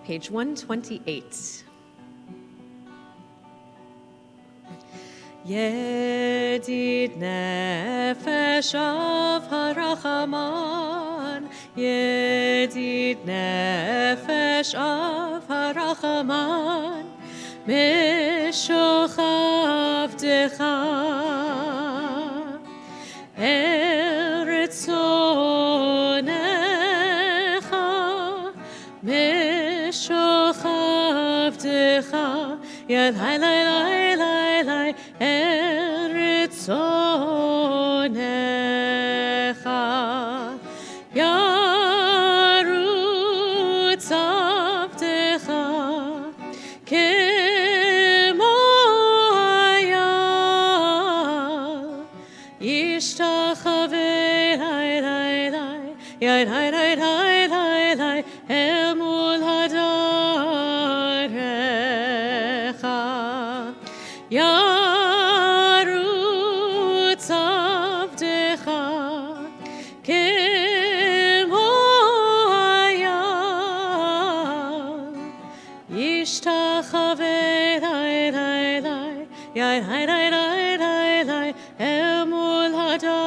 page 128. Yedid nefesh av harachaman, Yedid nefesh av harachaman, Meshochav decha, Eretz onecha, Meshochav decha, Yad hai lai lai lai lai, Eretz onecha, Yarutz avdecha, Kemo hayal, Yishtachaveh lai lai lai, Yad hai lai lai lai lai, Emul hadarecha, Yarutz avdecha, Kemo hayal, Yishtachaveh lai lai lai, Yad hai lai lai lai lai, Emul hadarecha,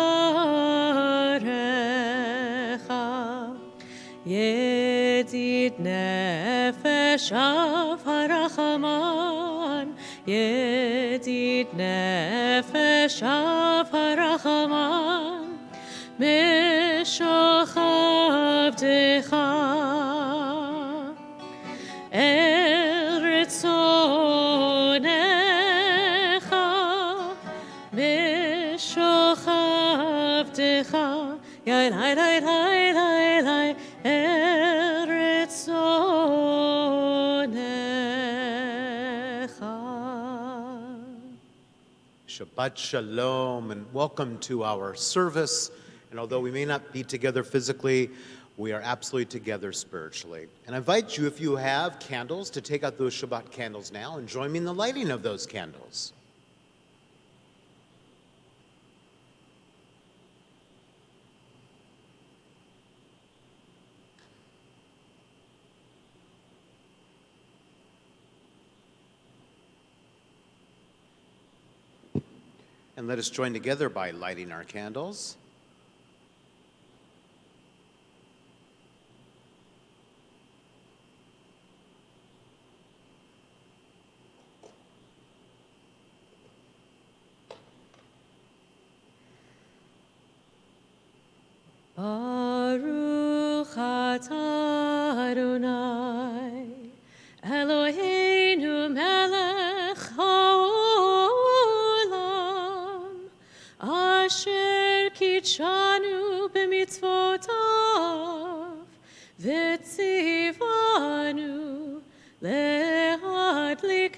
Yedid nefesh av harachaman, Yedid nefesh av harachaman, Meshochav decha, Eretz onecha, Meshochav decha, Yad hai lai lai lai lai, Eretz onecha. Shabbat Shalom, and welcome to our service. And although we may not be together physically, we are absolutely together spiritually. And I invite you, if you have candles, to take out those Shabbat candles now and join me in the lighting of those candles. And let us join together by lighting our candles. Baruch atah Adonai, Eloheinu melech haolam, asher kitshanu b'mitzvotav, v'tzivanu lehadlik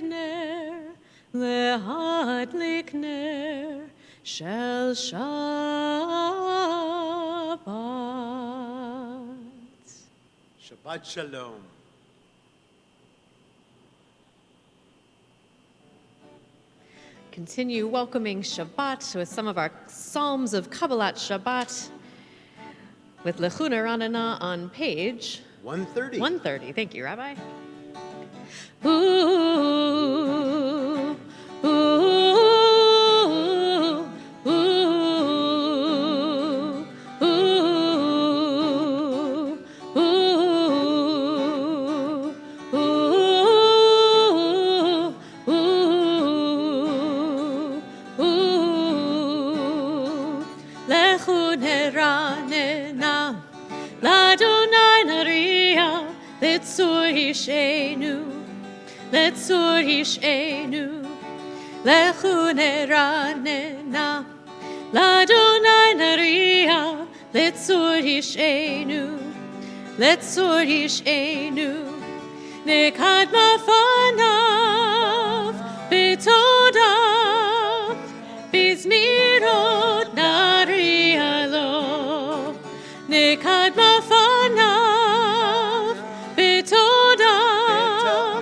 ner shel Shabbat. Shabbat Shalom. Continue welcoming Shabbat with some of our Psalms of Kabbalat Shabbat with Lechuna Ranana on page 130. 130. Thank you, Rabbi. Ooh, ooh, ooh, ooh, ooh, ooh. Lechuna Ranana, L'Adonai Nariya, Letzur Hishenu, Letzur Hishenu, Lechuna Ranana, L'Adonai Nariya, Letzur Hishenu, Letzur Hishenu, Nekadma Fanav, B'todav, B'zmirot Nariya lo, Nekadma Fanav, B'todav,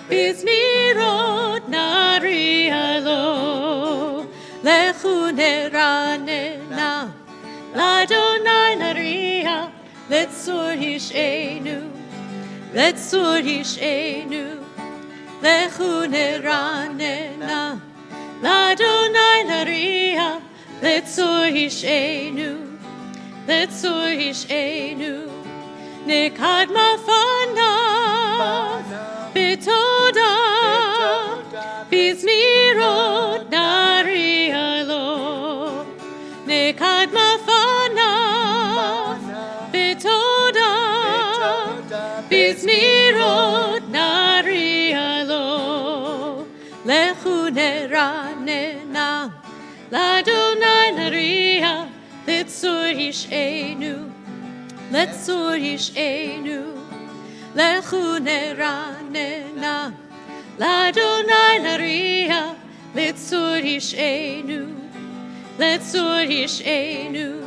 B'zmirot Nariya lo, Lechuna Ranana, L'Adonai Nariya, Letzur Hishenu, לצור ישענו, לכו נרננה, לאדוני נריע, לצור ישענו, לצור ישענו, נקדמה פניו, בתודה, בזמירות נריע לו, נקדמה פניו, בתודה, בזמירות נריע לו, לכו נרננה, לאדוני נריע, לצור ישענו, לצור ישענו, לכו נרננה, לאדוני נריע, לצור ישענו, לצור ישענו.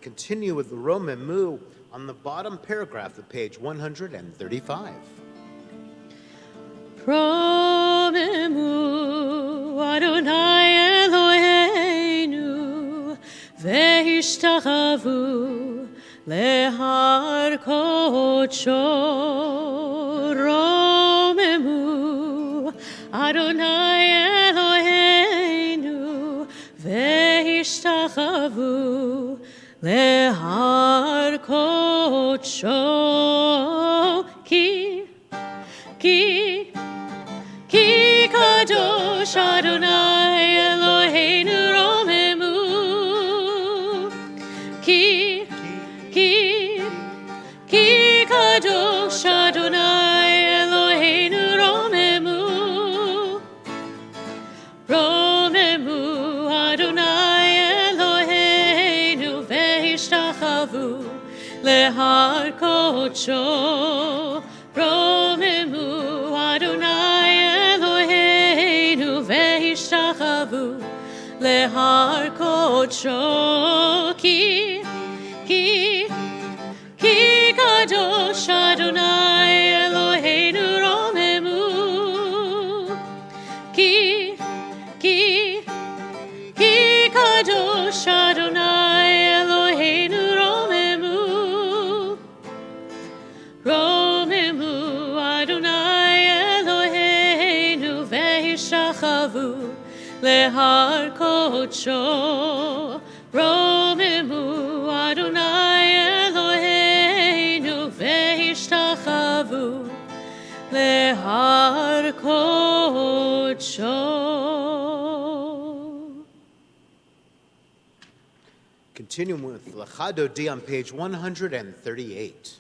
Continue with the Emanu-El on the bottom paragraph of page 135. Romemu Adonai Eloheinu ve'ishtachavu lehar kodsho. Romemu Adonai Eloheinu ve'ishtachavu lehar kodsho. Ki kadosh Adonai Eloheinu romemu. Ki kadosh Adonai Eloheinu romemu. Romemu Adonai Eloheinu ve'ishtachavu lehar kodsho. Romemu Adonai Eloheinu ve'ishtachavu lehar kodsho. Ki kadosh Adonai Eloheinu romemu. Ki kadosh Adonai Eloheinu romemu. Romemu Adonai Eloheinu ve'ishtachavu lehar kodsho. Romemu Adonai Eloheinu ve'ishtachavu lehar kodsho. Continuing with Lecha Dodi on page 138.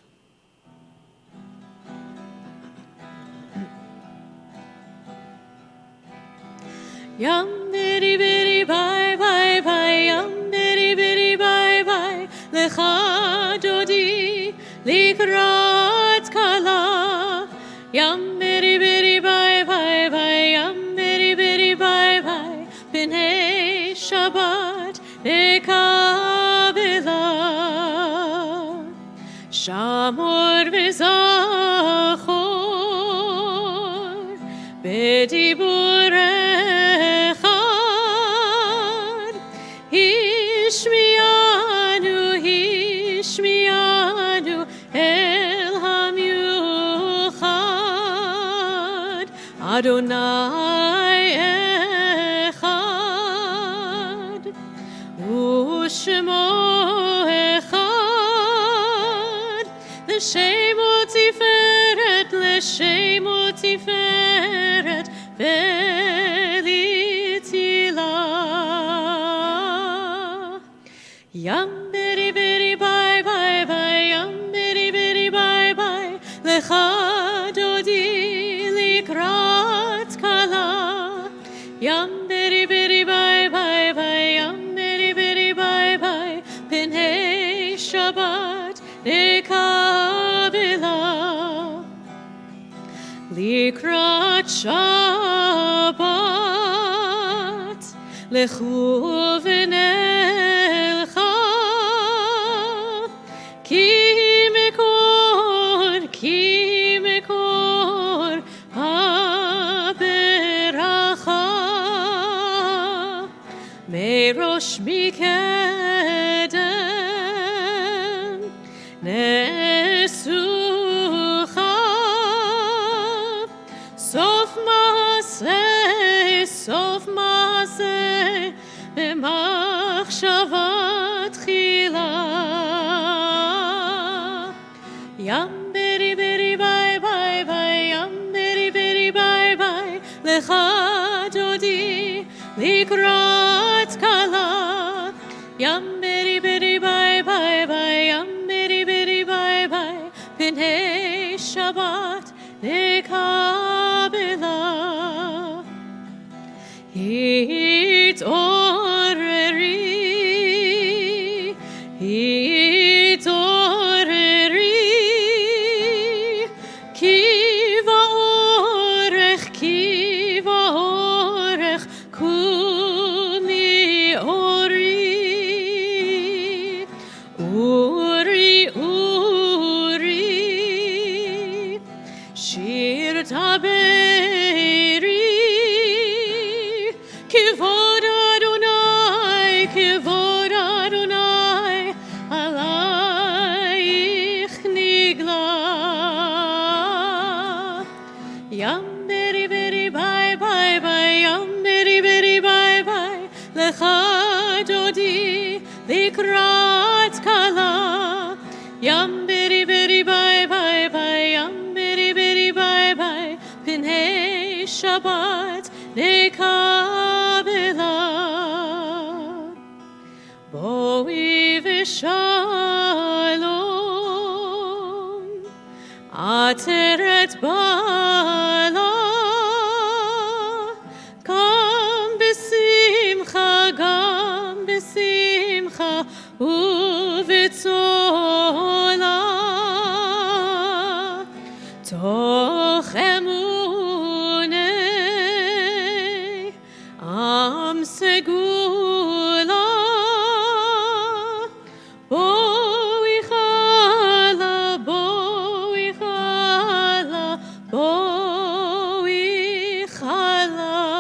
Yum biddy biddy bye bye bye, yum biddy biddy bye bye, lecha dodi likrat kala. Yum biddy biddy bye bye bye, yum biddy biddy bye bye, b'nei Shabbat nekabela. Shamor v'zachor b'diburei Hishmianu el hamiuchad Adonai echad u'shemo echad l'shemo tiferet ve'litzilah. Yum biddy biddy bye bye bye, yum biddy biddy bye bye, lecha dodi likrat kala. Yum biddy biddy bye bye bye, yum biddy biddy bye bye, b'nei Shabbat nekabela. Likrat Shabbat לכו ונלכה, כי מקור הברכה, מראש מקדם נשוכה, סוף מעשה במחשבה תחילה. ים ברי ברי ביי ביי ביי, ים ברי ברי ביי ביי, לך דודי לקראת כלה. ים ברי ברי ביי ביי ביי, ים ברי ברי ביי ביי, פני שבת נקבלה. התעוררי, כי באורך כולי אורי, שיר תברי, כבוד אדוני עלייך נגלה. ים ברי ברי ביי ביי ביי, ים ברי ברי ביי ביי, לך דודי לקראת כלה. ים ברי ברי ביי ביי ביי, ים ברי ברי ביי ביי, פני שבת נקבלה. בואי ושלום, עטרת בעלה, גם בשמחה ובצולה, תוך אמוני עם סגולה. בואי חלה, בואי חלה, בואי חלה.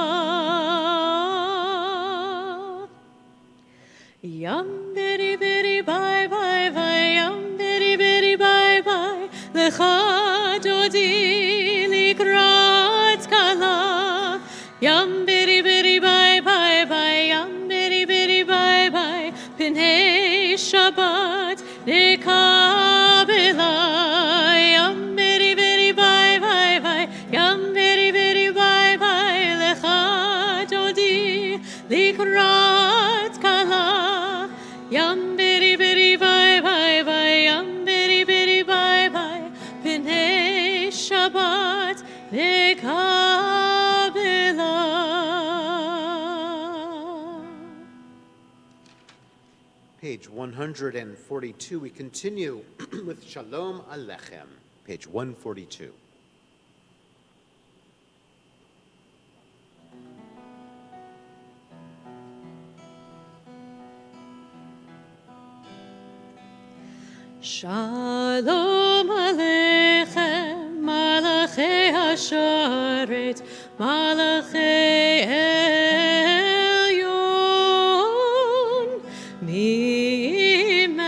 ים ברי ברי ביי ביי ביי, ים ברי ברי ביי ביי, לך דודי לקראת כלה. ים ברי ברי ביי ביי ביי, ים ברי ברי ביי ביי, פני שבת נקבלה. ים ברי ברי ביי ביי ביי, ים ברי ברי ביי ביי, לך דודי לקראת כלה. ים ברי ברי ביי ביי ביי, ים ברי ברי ביי ביי, פני שבת נקבלה. Page 142, we continue with Shalom Alechem, page 142. Shalom Aleichem, Malachei Hasharet, Malachei Elyon, Mi-Melech,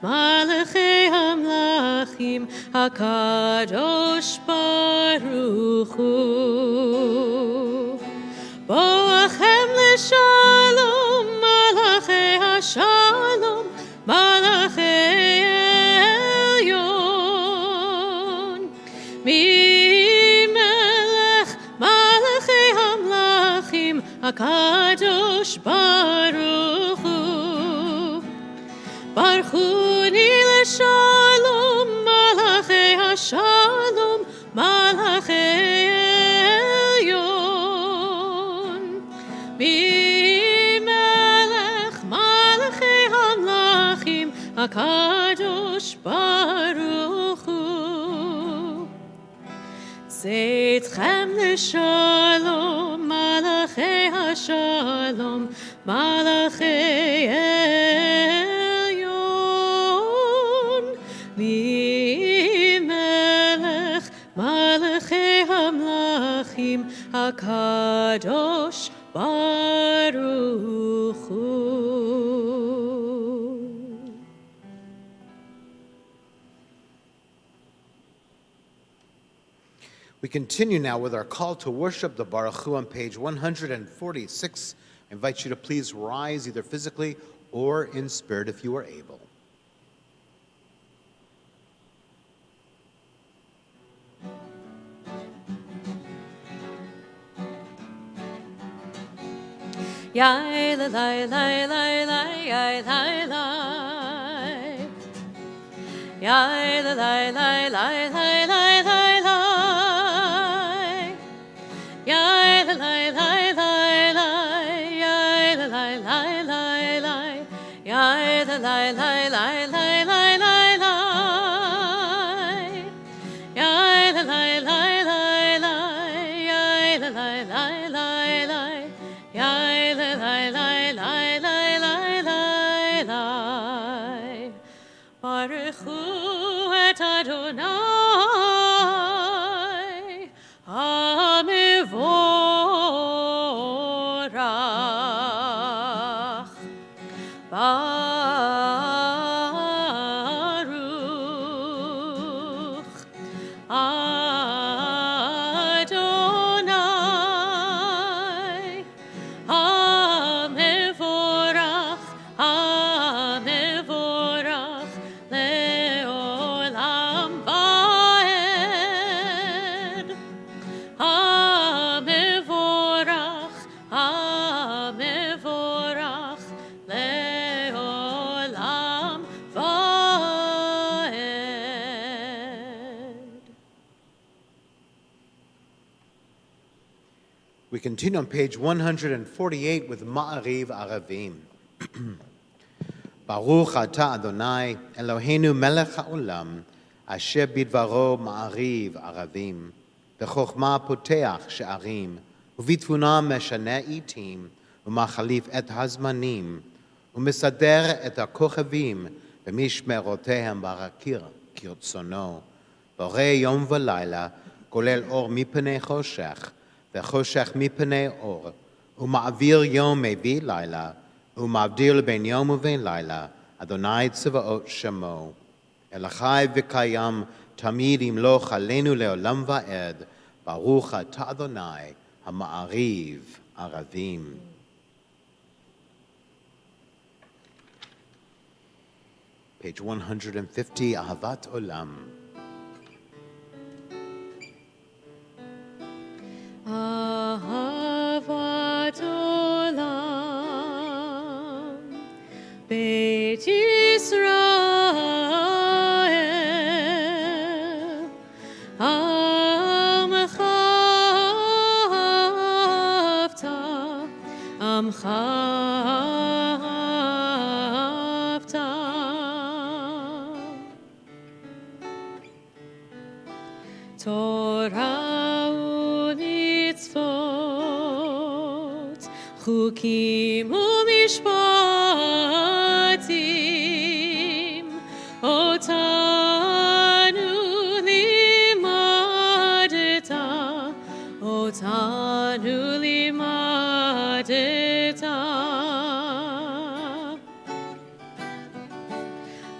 Malachei Hamlachim, HaKadosh Baruch Hu. Boachem leShalom, Malachei Hashalom, Malachei Elyon, Mi-Melech, Malachei Hamlachim, HaKadosh Baruch Hu. Baruchuni leShalom, Malachei Hashalom, Malachei Elyon, Mi-Melech, Malachei Hamlachim, HaKadosh Baruch Hu. Tzedchem leShalom, Malachei Shalom, Malachei Elyon, Melech, Malachei Hamlachim, HaKadosh Baruch Hu. We continue now with our call to worship, the Baruch Hu, on page 146. I invite you to please rise either physically or in spirit if you are able. Yai la lai lai lai lai yai lai lai. Yai la lai lai lai lai lai lai lai. Yai la lai lai lai lai. Yai la lai lai lai lai. Yai la lai lai lai lai lai lai lai. Yai la lai lai lai lai. Yai la lai lai lai lai. Yai la lai lai lai lai lai lai lai. Baruch Hu et Adonai HaMevorach Baruch Adonai HaMevorach HaMevorach Leolam Vaed HaMevorach HaMevorach Leolam Vaed. We continue on page 148 with Ma'ariv Aravim. Baruch Ata Adonai Eloheinu Melech HaOlam Asher Bidvaro Ma'ariv Aravim B'chokhmah Poteach She'arim U'vitvuna Meshane Itim U'machalif Et Hazmanim U'mesader Et HaKochavim B'mishmerotehem Barakir Kirtzono Borei Yom V'Layla Kolel Or Mipnei Choshech וחושך מפני אור, ומעביר יום מביא לילה, ומבדיל בין יום ובין לילה, אדוני צבאות שמו. אל החי וקיים, תמיד ימלוך עלינו לעולם ועד, ברוך אתה אדוני, המעריב ערבים. Page 150, אהבת עולם. אהבת עולם, בית ישראל, עמך אהבת, עמך אהבת. תורה חוקים ומשפטים אותנו לימדת, אותנו לימדת.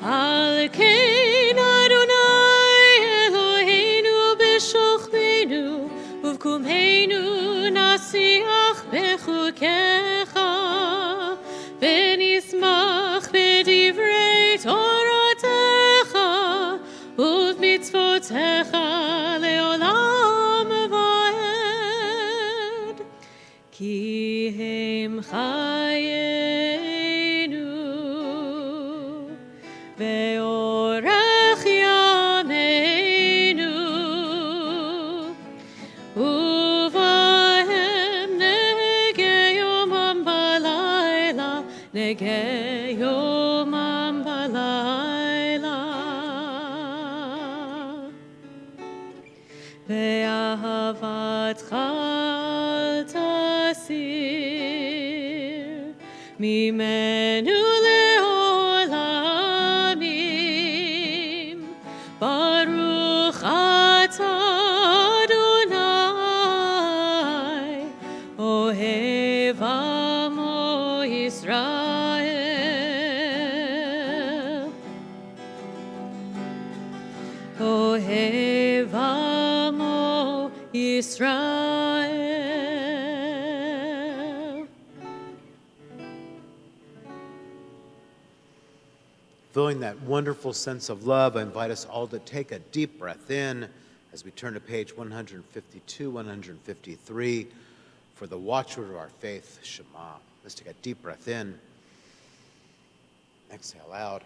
על כן אדוני אלוהינו בשוכבנו ובקומנו נשיח בחוקיך ונשמח בדברי תורתך ובמצוותיך לעולם ועד, כי הם חיינו ואורך ימינו, ובהם נגה יומם בלילה, נגה יומם בלילה. ואהבתך אל תסיר ממנו לעולמים. ברוך אתה אדוני, אוהב עמו ישראל. אוהב עמו ישראל. Feeling that wonderful sense of love, I invite us all to take a deep breath in as we turn to page 152, 153 for the watchword of our faith, Shema. Let's take a deep breath in. Exhale out.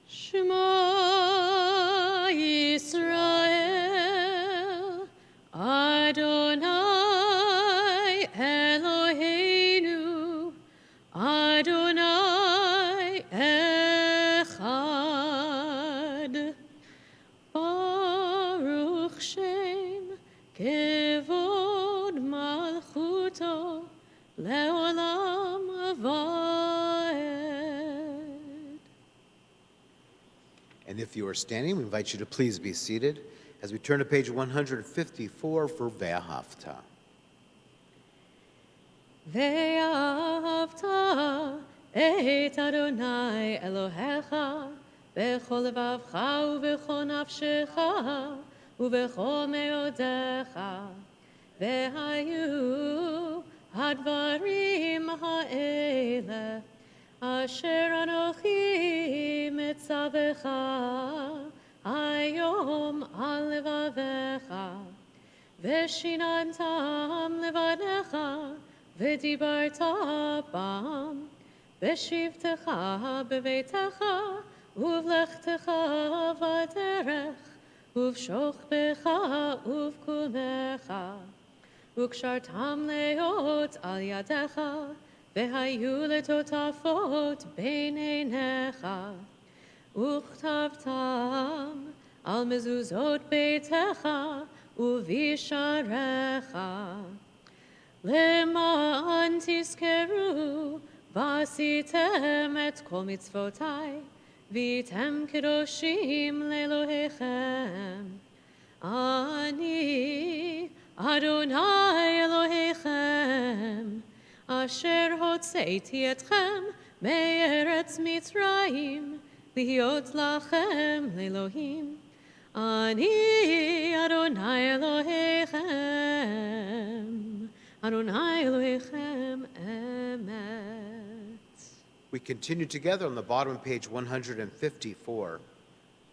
Shema Yisrael, Adonai Eloheinu, Adonai Echad. Baruch Shem Kevod Malchuto Leolam Avad. And if you are standing, we invite you to please be seated as we turn to page 154 for Ve'ahavta. ואהבת את אדוני אלוהיך בכל לבבך ובכל נפשך ובכל מאודיך. והיו הדברים האלה אשר אנוכי מצווך היום על לבביך, ושיננתם לבניך ודיברת בם בשבתך בביתך ובלכתך בדרך ובשוכבך ובקומך, וקשרתם להיות על ידיך והיו לטוטפות בין עיניך, וכתבתם על מזוזות ביתך ובשעריך, למען תזכרו ועשיתם את כל מצוותי והייתם קדושים לאלוהיכם. אני אדוני אלוהיכם אשר הוצאתי אתכם מארץ מצרים להיות לכם לאלוהים. אני אדוני אלוהיכם, אדוני אלוהיכם אמת. We continue together on the bottom of page 154.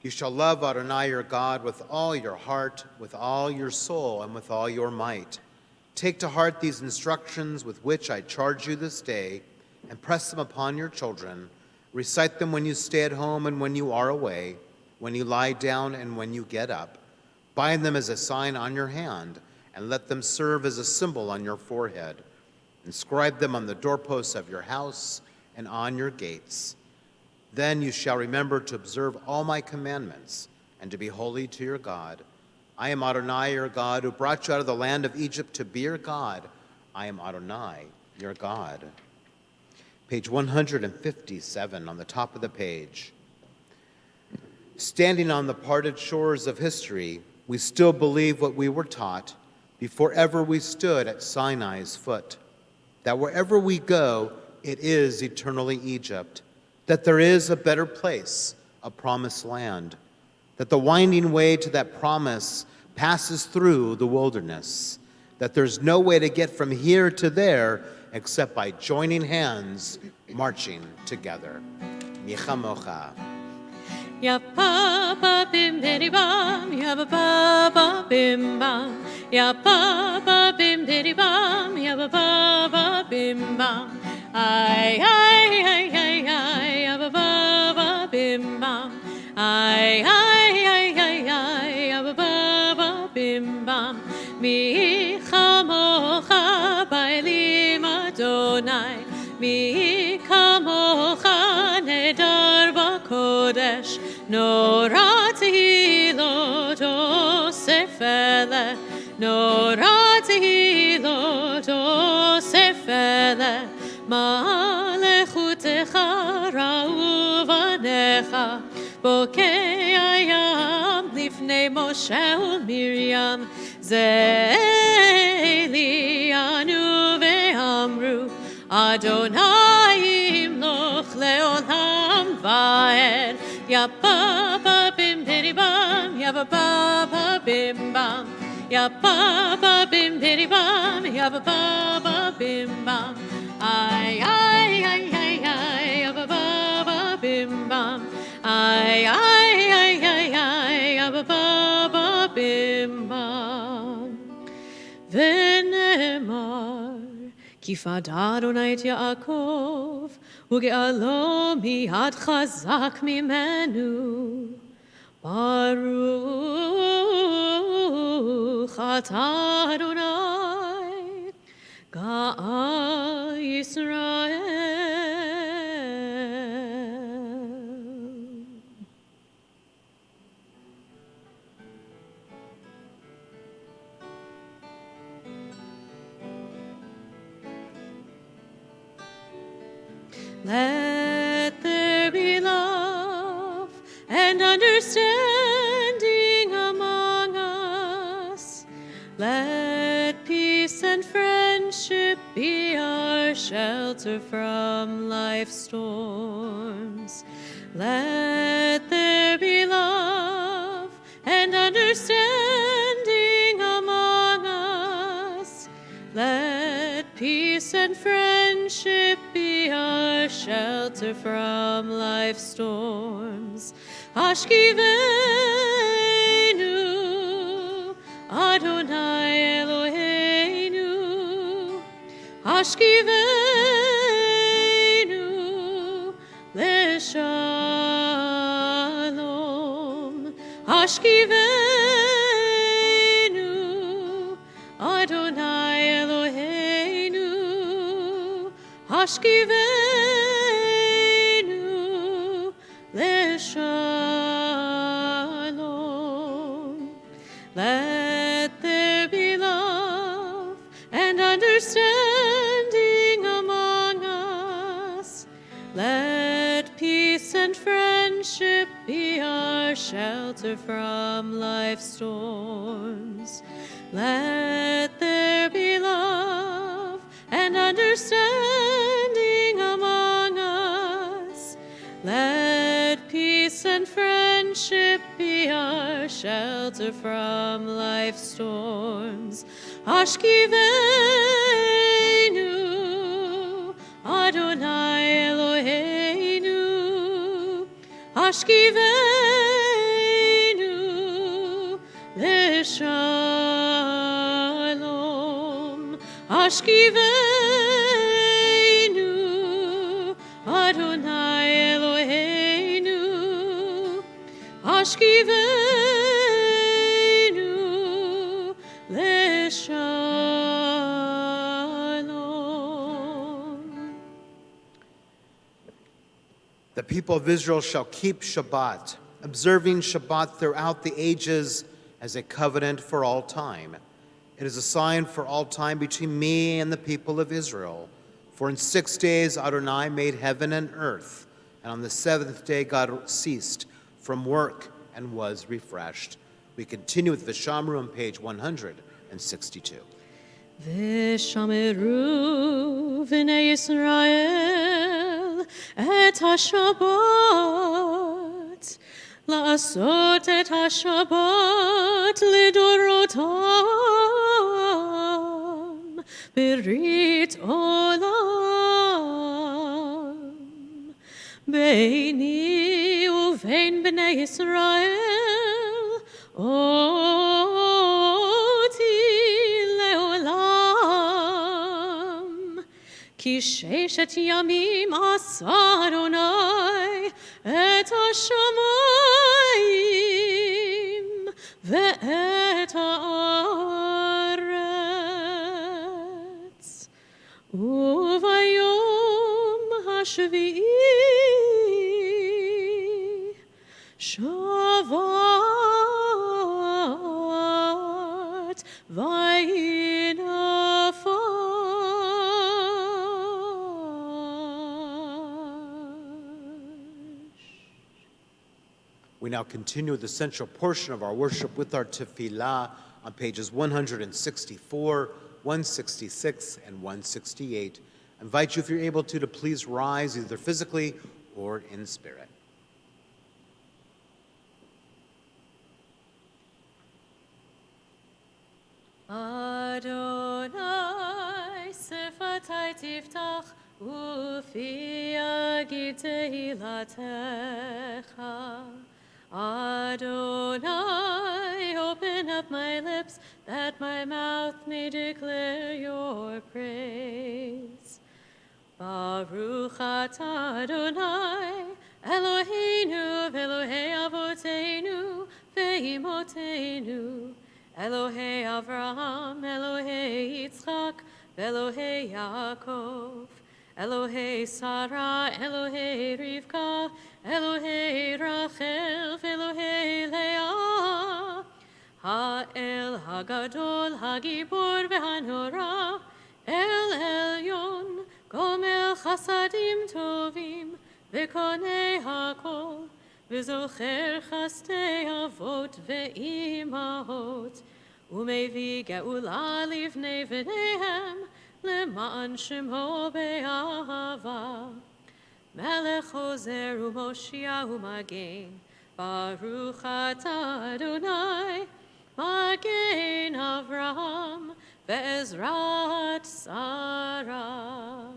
You shall love Adonai your God with all your heart, with all your soul, and with all your might. Take to heart these instructions with which I charge you this day, and press them upon your children. Recite them when you stay at home and when you are away, when you lie down and when you get up. Bind them as a sign on your hand, and let them serve as a symbol on your forehead. Inscribe them on the doorposts of your house and on your gates. Then you shall remember to observe all my commandments and to be holy to your God. I am Adonai your God, who brought you out of the land of Egypt to be your God. I am Adonai your God. Page 157 on the top of the page. Standing on the parted shores of history, we still believe what we were taught before ever we stood at Sinai's foot, that wherever we go, it is eternally Egypt, that there is a better place, a promised land, that the winding way to that promise passes through the wilderness, that there's no way to get from here to there except by joining hands, marching together. Michamocha. Ya ba ba bim bidi bam, ya ba ba bim bam, ya ba ba bim bidi bam, ya ba ba bim bam. Ay ay ay ay ay, ya ba ba bim bam. Ay ay ay ay ay, ya ba ba bim bam. Mi chamocha ba'elim Adonai, mi kamocha nedar b'kodesh, nora tehilot osef eleh, nora tehilot מלכותך ראו בניך, בוקע ים לפני משה ומרים, זה עלינו ואמרו, אדוני ימלוך לעולם ועד. Ya ba ba bim bidi bum, ya ba bim bum, ya ba bim bidi bum, ya ba bim bum. Ay ay ay ay ay, ya ba bim bum. Ay ay ay ay ay, ya ba bim bum. V'nemar כי פדה אדוני את יעקב, וגאלו מיד חזק ממנו. ברוך אתה אדוני, גאל ישראל. Let there be love and understanding among us. Let peace and friendship be our shelter from life's storms. Let there be love and understanding among us. Let peace and friendship be our shelter from life's storms. Ashkivenu, Adonai Eloheinu. Ashkivenu, Leshalom. Ashkivenu, Adonai Eloheinu. Ashkivenu, Leshalom. Let there be love and understanding among us. Let peace and friendship be our shelter from life's storms. Let there be love and understanding among us. Let peace and friendship be our shelter from life's storms. Ashkivenu, Adonai Eloheinu. Ashkivenu, Leshalom. Ashkivenu, Adonai Eloheinu. Ashkivenu, Leshalom. The people of Israel shall keep Shabbat, observing Shabbat throughout the ages as a covenant for all time. It is a sign for all time between me and the people of Israel. For in 6 days Adonai made heaven and earth, and on the seventh day God ceased from work and was refreshed. We continue with the Shamru on page 162. ושמרו בני ישראל את השבת, לעשות את השבת לדורותם, ברית עולם. ביני ובין בני ישראל, כי ששת ימים עשה אדוני את השמיים ואת הארץ. וביום השביעי שבת וינפש. We now continue with the central portion of our worship with our tefillah on pages 164, 166, and 168. I invite you, if you're able to please rise either physically or in spirit. Adonai, sefatai tiftach, ufi yagid tehilatecha. Adonai, open up my lips, that my mouth may declare your praise. Baruch atah Adonai, Eloheinu v'Elohei avoteinu ve'imotenu, Elohei Avraham, Elohei Yitzchak, Elohei Yaakov, Elohei Sarah, Elohei Rivka, Elohei Rachel, Elohei Leah, Ha'el Hagadol, Hagibor v'Hanora, El Elyon, Gomel Chasadim Tovim, V'konei Hakol, V'zocher Chastei Avot Ve'imahot, Umevi Geula Livnei V'neihem, Le'ma'an Shemo Be'ahava. Melech Hozer U'Moshia U'Magen, Baruch atah Adonai, Magen Avraham, Ve'ezrat Sarah.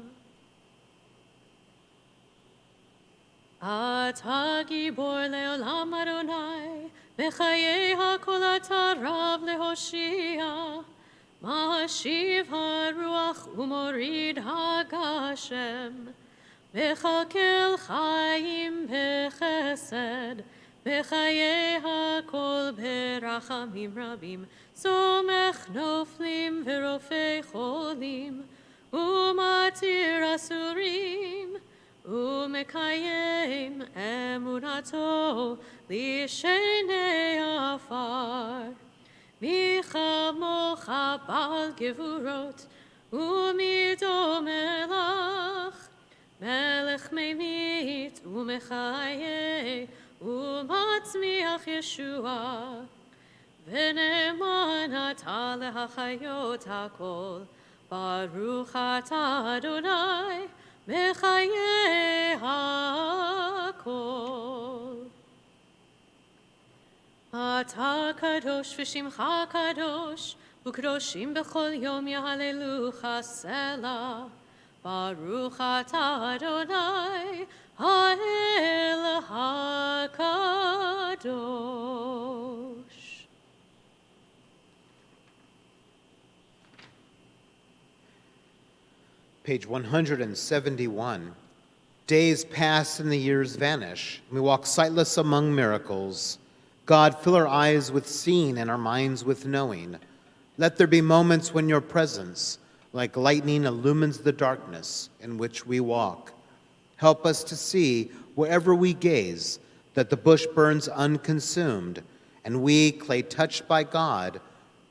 Ata gibor le'olam Adonai, v'chayei hakol ata rav lehoshia, ma'ashiv haruach u'morid hagashem, v'chakel chayim b'chesed, v'chayei hakol b'rachamim rabim, somech noflim v'rofei cholim, u'matir asurim, Umekayem emunato lishenei afar, michamocha bal gevurot umido melach, melech memit umechaye umatzmiach Yeshua, v'ne'eman ata lehachayot hakol, Baruch atah Adonai, Mechayeh hakol. Ata kadosh v'shimcha kadosh, u'kadoshim b'chol yom yahallelucha selah. Baruch atah Adonai, ha'el hakadosh. Page 171. Days pass and the years vanish. We walk sightless among miracles. God, fill our eyes with seeing and our minds with knowing. Let there be moments when your presence, like lightning, illumines the darkness in which we walk. Help us to see, wherever we gaze, that the bush burns unconsumed, and we, clay touched by God,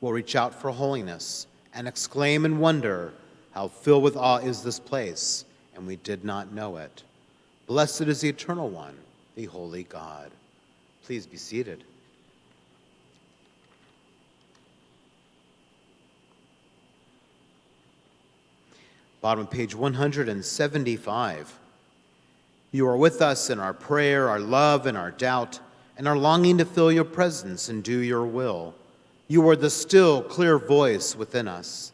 will reach out for holiness and exclaim in wonder, how filled with awe is this place, and we did not know it. Blessed is the Eternal One, the Holy God. Please be seated. Bottom of page 175. You are with us in our prayer, our love, and our doubt, and our longing to feel your presence and do your will. You are the still, clear voice within us.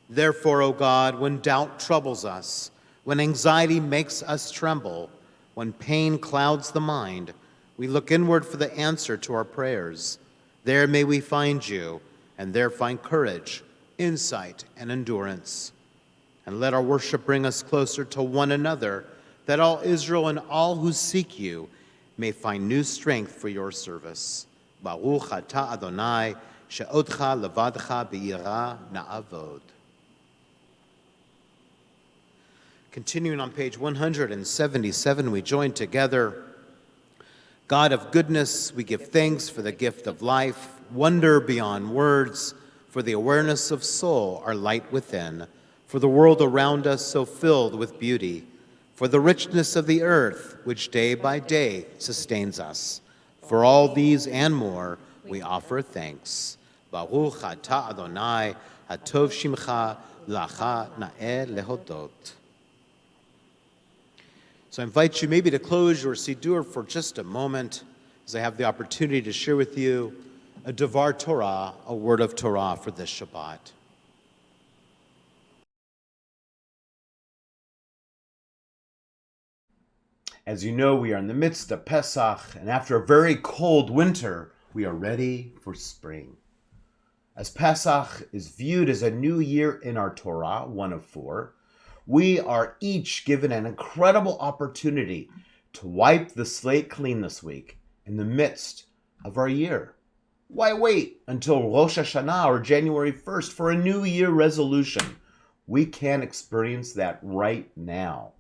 Therefore, O God, when doubt troubles us, when anxiety makes us tremble, when pain clouds the mind, we look inward for the answer to our prayers. There may we find you, and there find courage, insight, and endurance. And let our worship bring us closer to one another, that all Israel and all who seek you may find new strength for your service. Baruch atah Adonai, she'odcha levadcha be'ira na'avod. Continuing on page 177, we join together. God of goodness, we give thanks for the gift of life, wonder beyond words, for the awareness of soul, our light within, for the world around us so filled with beauty, for the richness of the earth, which day by day sustains us. For all these and more, we offer thanks. Baruch atah Adonai, hatov shimcha, lacha na'eh lehodot. So I invite you maybe to close your siddur for just a moment as I have the opportunity to share with you a Devar Torah, a word of Torah for this Shabbat. As you know, we are in the midst of Pesach, and after a very cold winter, we are ready for spring. As Pesach is viewed as a new year in our Torah, one of 4, we are each given an incredible opportunity to wipe the slate clean this week in the midst of our year. Why wait until Rosh Hashanah or January 1st for a new year resolution? We can experience that right now.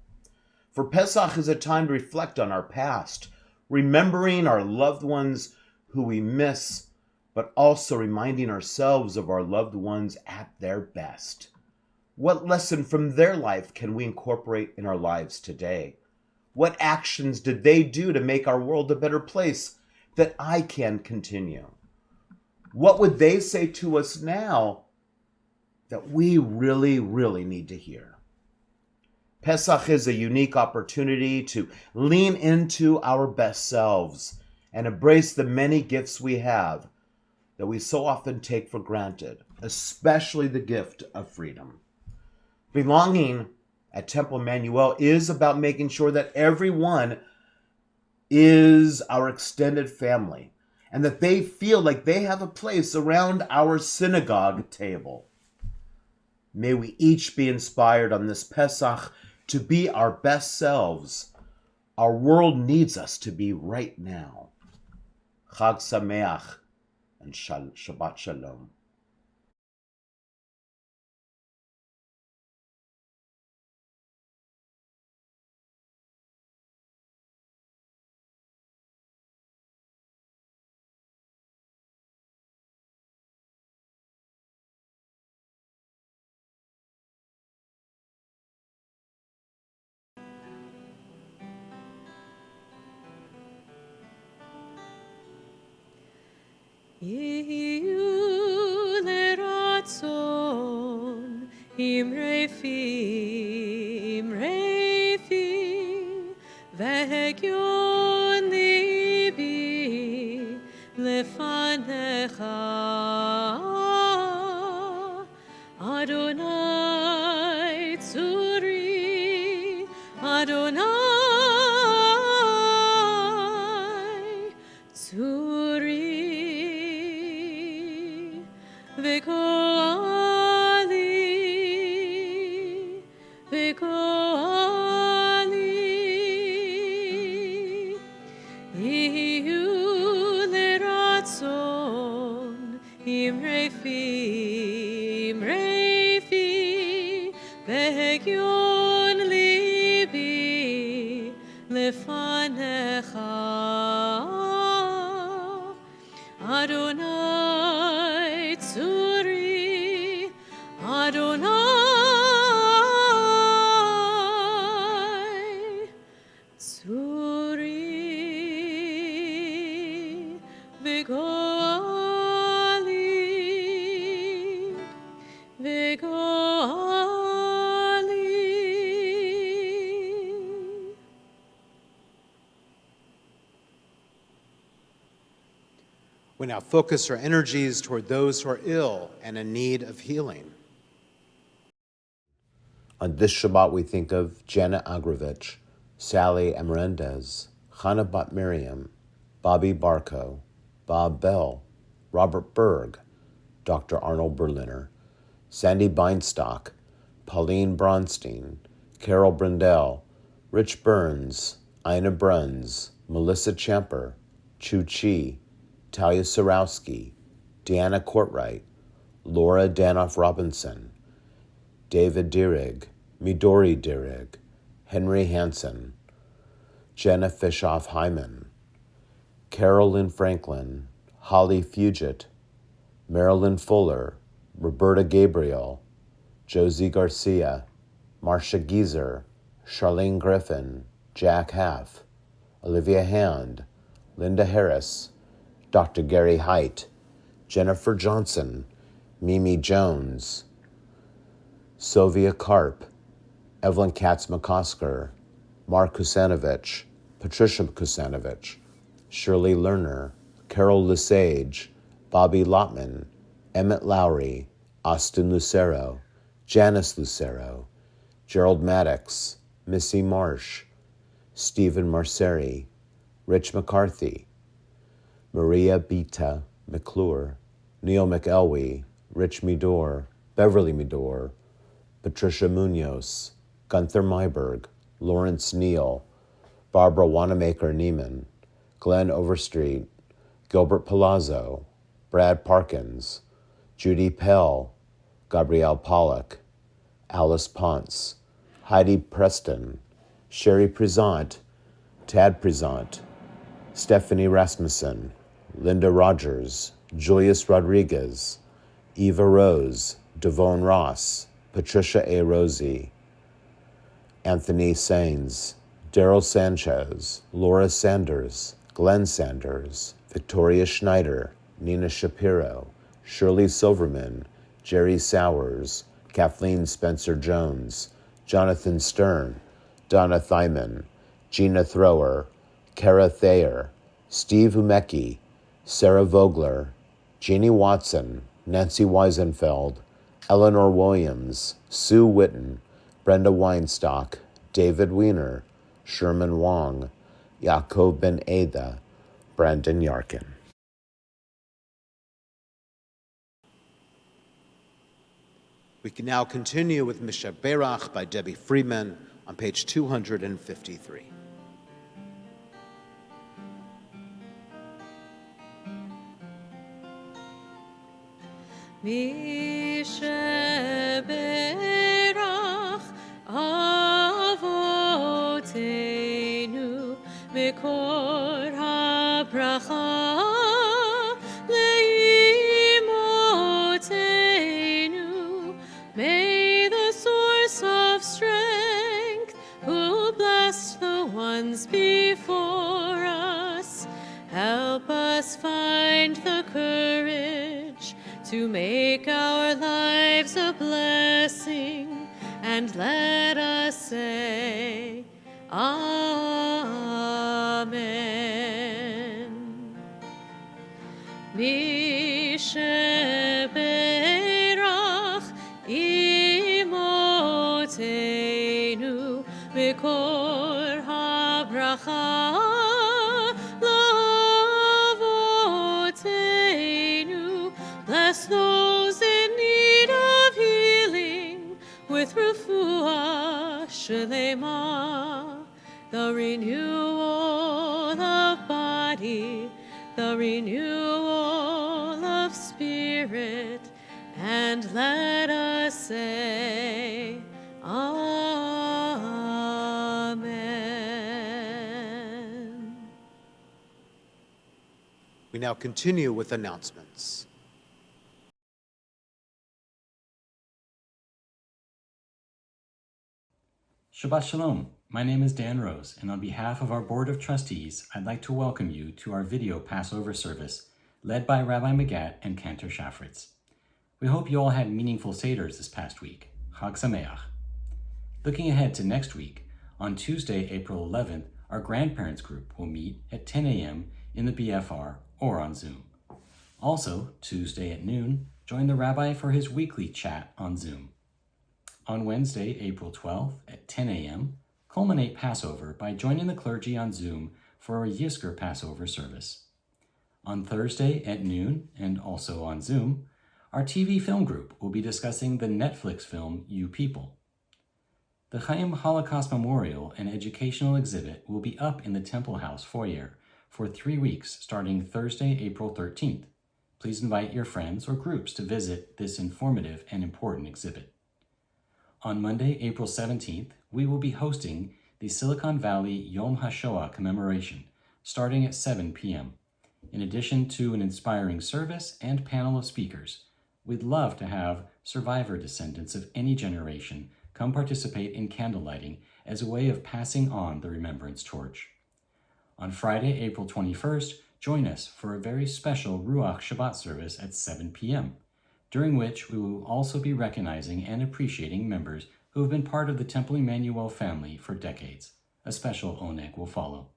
For Pesach is a time to reflect on our past, remembering our loved ones who we miss, but also reminding ourselves of our loved ones at their best. What lesson from their life can we incorporate in our lives today? What actions did they do to make our world a better place that I can continue? What would they say to us now that we really, really need to hear? Pesach is a unique opportunity to lean into our best selves and embrace the many gifts we have that we so often take for granted, especially the gift of freedom. Belonging at Temple Emanu-El is about making sure that everyone is our extended family and that they feel like they have a place around our synagogue table. May we each be inspired on this Pesach to be our best selves. Our world needs us to be right now. Chag Sameach and Shabbat Shalom. יהיו לרצון אמרי פי והגיון ליבי לפניך אדוני צורי אדוני צורי והגיון ליבי לפניך אדוני צורי אדוני צורי וגואלי We now focus our energies toward those who are ill and in need of healing. On this Shabbat, we think of Janet Agrovich, Sally Amarendez, Chana Bat Miriam, Bobby Barco, Bob Bell, Robert Berg, Dr. Arnold Berliner, Sandy Beinstock, Pauline Bronstein, Carol Brindell, Rich Burns, Ina Bruns, Melissa Champer, Chu Chi, Talia Sarowski, Deanna Courtwright, Laura Danoff Robinson, David Dierig, Midori Dierig, Henry Hansen, Jenna Fishoff Hyman, Carolyn Franklin, Holly Fugit, Marilyn Fuller, Roberta Gabriel, Josie Garcia, Marcia Gieser, Charlene Griffin, Jack Haff, Olivia Hand, Linda Harris, Dr. Gary Height, Jennifer Johnson, Mimi Jones, Sylvia Karp, Evelyn Katz-McCosker, Mark Kusanovich, Patricia Kusanovich, Shirley Lerner, Carol Lesage, Bobby Lotman, Emmett Lowry, Austin Lucero, Janice Lucero, Gerald Maddox, Missy Marsh, Stephen Marceri, Rich McCarthy, Maria Bita McClure, Neil McElwee, Rich Midor, Beverly Midor, Patricia Munoz, Gunther Myberg, Lawrence Neal, Barbara Wanamaker-Neiman, Glenn Overstreet, Gilbert Palazzo, Brad Parkins, Judy Pell, Gabrielle Pollock, Alice Ponce, Heidi Preston, Sherry Prezant, Tad Prezant, Stephanie Rasmussen, Linda Rogers, Julius Rodriguez, Eva Rose, Devon Ross, Patricia A. Rosie, Anthony Sains, Daryl Sanchez, Laura Sanders, Glenn Sanders, Victoria Schneider, Nina Shapiro, Shirley Silverman, Jerry Sowers, Kathleen Spencer-Jones, Jonathan Stern, Donna Thyman, Gina Thrower, Kara Thayer, Steve Umecki, Sarah Vogler, Jeannie Watson, Nancy Weisenfeld, Eleanor Williams, Sue Witten, Brenda Weinstock, David Weiner, Sherman Wong, Yaakov Ben Ada, Brandon Yarkin. We can now continue with Misha Berach by Debbie Friedman on page 253. Misha Berach Avotenu Mekor HaBracha Leimotenu. May the source of strength, who blessed the ones before us, help us find the courage to make our lives a blessing, and let us say, Amen. Mishe Berach Imotenu Mekor HaBracha Lavotenu. Bless those in need of healing with refuah shlema, the renewal of body, the renewal of spirit, and let us say, Amen. We now continue with announcements. Shabbat Shalom. My name is Dan Rose, and on behalf of our Board of Trustees, I'd like to welcome you to our video Passover service led by Rabbi Magat and Cantor Shafritz. We hope you all had meaningful seders this past week. Chag Sameach. Looking ahead to next week, on Tuesday, April 11th, our grandparents group will meet at 10 a.m. in the BFR or on Zoom. Also, Tuesday at noon, join the rabbi for his weekly chat on Zoom. On Wednesday, April 12th at 10 a.m., culminate Passover by joining the clergy on Zoom for a Yizkor Passover service. On Thursday at noon, and also on Zoom, our TV film group will be discussing the Netflix film You People. The Chaim Holocaust Memorial and Educational Exhibit will be up in the Temple House foyer for 3 weeks starting Thursday, April 13th. Please invite your friends or groups to visit this informative and important exhibit. On Monday, April 17th, we will be hosting the Silicon Valley Yom HaShoah commemoration, starting at 7 p.m. In addition to an inspiring service and panel of speakers, we'd love to have survivor descendants of any generation come participate in candlelighting as a way of passing on the remembrance torch. On Friday, April 21st, join us for a very special Ruach Shabbat service at 7 p.m., during which we will also be recognizing and appreciating members who have been part of the Temple Emanu-El family for decades. A special oneg will follow.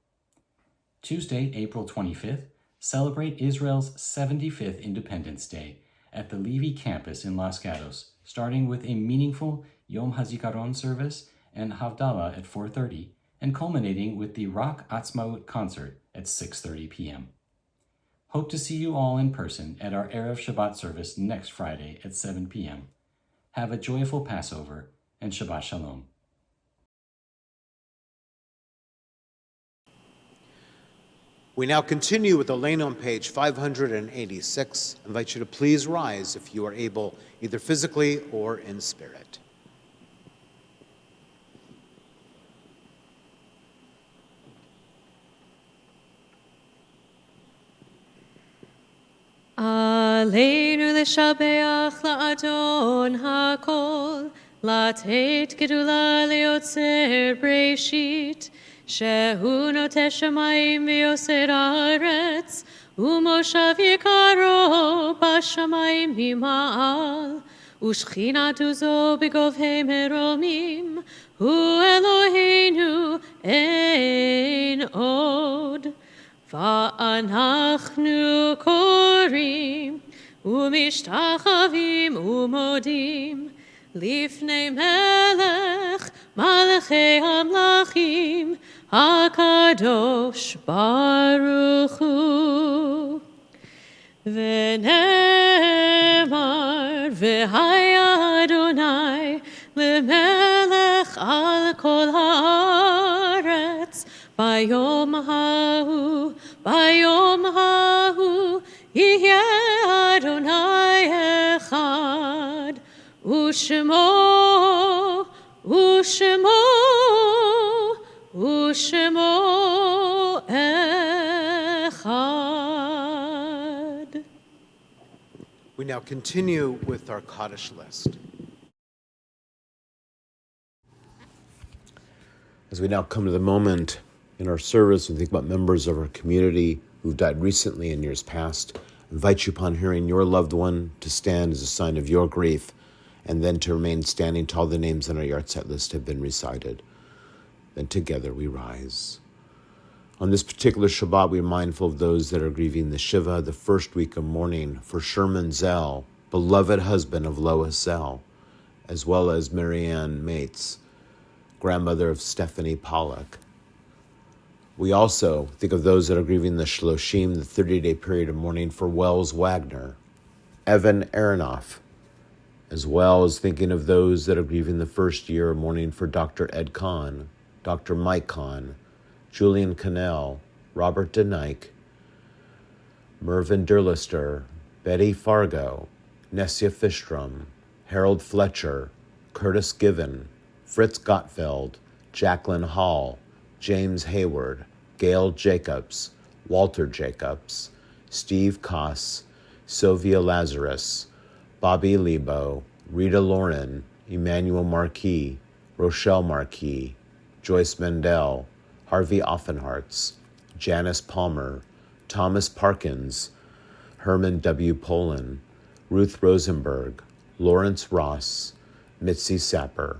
Tuesday, April 25th, celebrate Israel's 75th Independence Day at the Levy campus in Los Gatos, starting with a meaningful Yom HaZikaron service and Havdalah at 4:30, and culminating with the Rock Atzmaut concert at 6:30 p.m. Hope to see you all in person at our Erev Shabbat service next Friday at 7 p.m. Have a joyful Passover and Shabbat Shalom. We now continue with the lane on page 586. I invite you to please rise if you are able, either physically or in spirit. עלינו לשבח לאדון הכל, לתת גדולה ליוצר בראשית, שהוא נוטה שמיים ויוסר הארץ, ומושב יקרו בשמיים ממעל, ושכינתו זו בגובהי מרומים, הוא אלוהינו אין עוד. ואנחנו קוראים ומשתחווים ומודים לפני מלך מלכי המלכים הקדוש ברוך הוא. ונאמר והיה אדוני למלך על כל הארץ ביום ההוא יהיה אדוני אחד ושמו אחד. We now continue with our Kaddish list. As we now come to the moment in our service, we think about members of our community who've died recently in years past. I invite you, upon hearing your loved one, to stand as a sign of your grief, and then to remain standing till all the names on our yahrzeit list have been recited. Then together we rise. On this particular Shabbat, we are mindful of those that are grieving the Shiva, the first week of mourning, for Sherman Zell, beloved husband of Lois Zell, as well as Marianne Mates, grandmother of Stephanie Pollock. We also think of those that are grieving the Shloshim, the 30-day period of mourning for Wells Wagner, Evan Aronoff, as well as thinking of those that are grieving the first year of mourning for Dr. Ed Kahn, Dr. Mike Kahn, Julian Cannell, Robert DeNike, Mervyn Derlister, Betty Fargo, Nessia Fistrom, Harold Fletcher, Curtis Given, Fritz Gottfeld, Jacqueline Hall, James Hayward, Gail Jacobs, Walter Jacobs, Steve Koss, Sylvia Lazarus, Bobby Lebo, Rita Lauren, Emmanuel Marquis, Rochelle Marquis, Joyce Mendel, Harvey Offenhartz, Janice Palmer, Thomas Parkins, Herman W. Poland, Ruth Rosenberg, Lawrence Ross, Mitzi Sapper,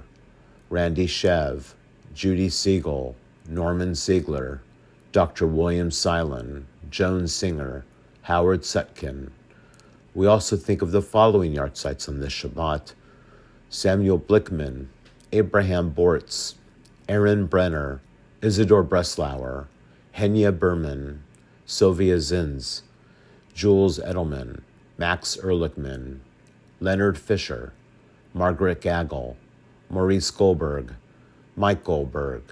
Randy Shev, Judy Siegel, Norman Ziegler, Dr. William Silen, Joan Singer, Howard Sutkin. We also think of the following yahrzeits on this Shabbat: Samuel Blickman, Abraham Bortz, Aaron Brenner, Isidore Breslauer, Henya Berman, Sylvia Zins, Jules Edelman, Max Ehrlichman, Leonard Fisher, Margaret Gagel, Maurice Goldberg, Mike Goldberg,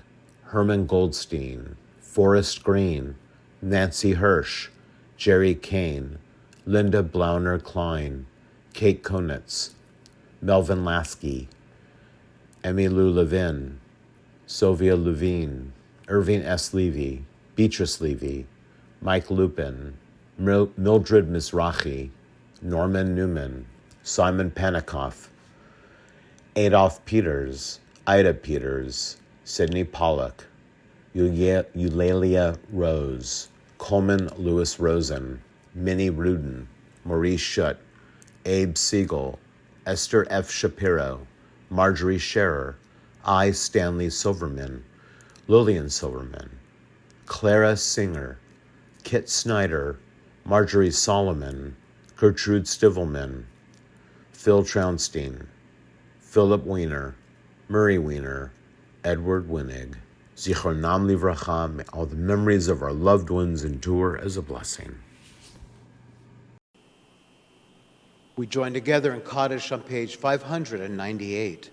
Herman Goldstein, Forrest Green, Nancy Hirsch, Jerry Kane, Linda Blauner Klein, Kate Konitz, Melvin Lasky, Emmy Lou Levin, Sylvia Levine, Irving S. Levy, Beatrice Levy, Mike Lupin, Mildred Mizrahi, Norman Newman, Simon Panikoff, Adolph Peters, Ida Peters, Sidney Pollock, Eulalia Rose, Coleman Lewis Rosen, Minnie Rudin, Maurice Schutt, Abe Siegel, Esther F. Shapiro, Marjorie Scherer, I. Stanley Silverman, Lillian Silverman, Clara Singer, Kit Snyder, Marjorie Solomon, Gertrude Stivelman, Phil Traunstein, Philip Weiner, Murray Weiner, Edward Winnig. Zichronam livracha, may all the memories of our loved ones endure as a blessing. We join together in Kaddish on page 598.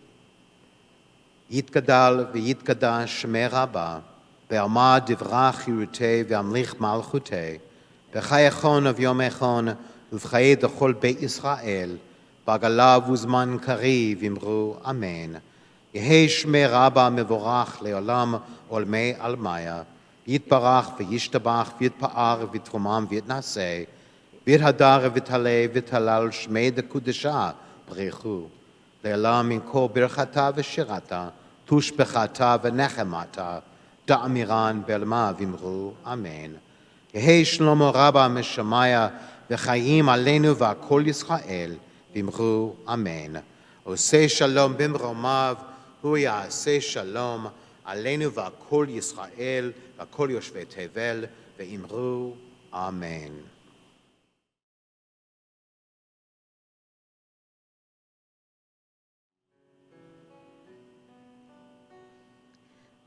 Yitgadal v'yitkadash shmei Rabba, ve'alma divrach yirutei ve'amlich malchutei, ve'chayachon of yom echon, uv'chayei dechol beit Yisrael, v'agalav uzman kariv imru amen. Yehei shmei Rabba mevorach le'olam olmei almaya, yitbarach v'yishtabach v'yitpa'ar v'yitrumam v'yitnaseh, v'yithadar v'yitalei v'yitalal shmei dekudesha b'richu. Le'olam min kol birchata v'shirata, tushbechata v'nechemata, da'amiran be'elma v'imru amen. Yehei shlomo Rabba meshamaya v'chayim aleinu v'akol Yisrael v'imru amen. Osei shalom bimromav, hu ya'aseh shalom aleinu v'akol Yisrael v'akol yoshvei tevel v'imru amen.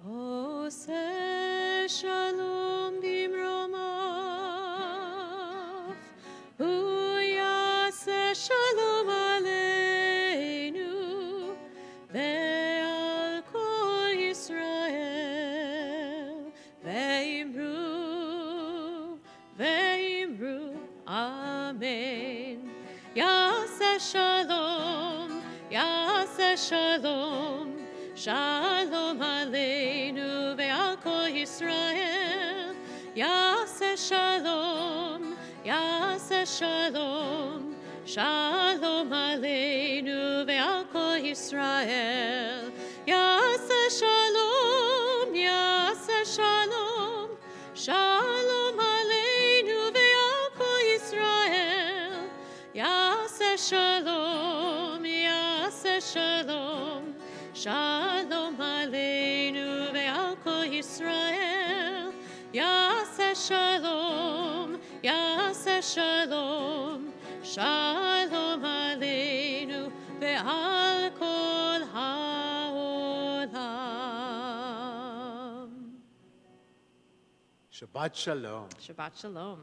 Oseh shalom bimromav, hu yaseh shalom aleinu, ve'al kol Yisrael, ve'imru, amen. Yaseh shalom, shalom aleinu ve'al kol Yisrael. Yaseh shalom, shalom aleinu ve'al kol Yisrael. Yaseh shalom, shalom aleinu ve'al kol Yisrael. Yaseh shalom, shalom aleinu ve'al kol Yisrael. Yaseh shalom, shalom aleinu ve'al kol ha'olam. Shabbat Shalom. Shabbat Shalom.